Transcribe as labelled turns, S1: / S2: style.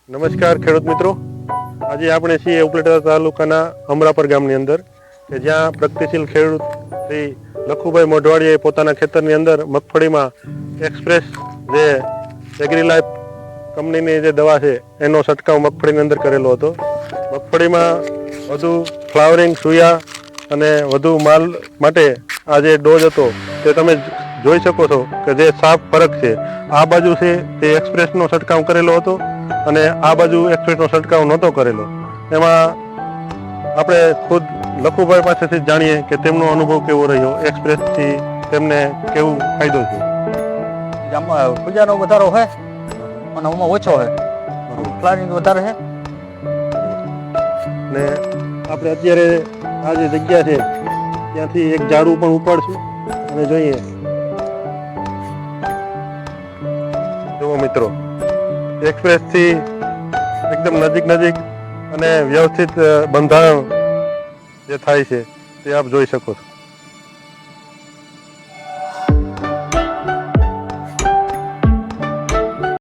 S1: નમસ્કાર ખેડૂત મિત્રો, આજે આપણે છીએ ઉપલેટા તાલુકાના અમરાપર ગામની અંદર કે જ્યાં પ્રગતિશીલ ખેડૂત શ્રી લખુભાઈ મોઢવાડીએ પોતાના ખેતરની અંદર મગફળીમાં એક્સપ્રેસ જે એગ્રીલાઇફ કંપનીની જે દવા છે એનો છંટકાવ મગફળીની અંદર કરેલો હતો. મગફળીમાં વધુ ફ્લાવરિંગ, સુયા અને વધુ માલ માટે આ જે ડોઝ હતો તે તમે જોઈ શકો છો કે જે સાફ ફરક છે. આ બાજુ છે તે એક્સપ્રેસનો છંટકાવ કરેલો હતો અને આ બાજુ એક્સપ્રેસનો છંટકાવ નહોતો કરેલો. એમાં આપણે ખુદ લખુભાઈ પાસેથી જાણીએ કે તેમનો અનુભવ કેવો રહ્યો, એક્સપ્રેસથી તેમને કેવું ફાયદો છે.
S2: આમાં પૂજાનો વધારો છે અને આમાં ઓછો છે, ફ્લાવરિંગ વધારે છે.
S1: ને આપણે અત્યારે આ જે જગ્યા છે ત્યાંથી એક ઝાડું પણ ઉપાડશું અને જોઈએ. જુઓ મિત્રો, એક્સપ્રેસથી એકદમ નજીક અને વ્યવસ્થિત બંધારણ જે થાય છે તે આપ જોઈ શકો છો.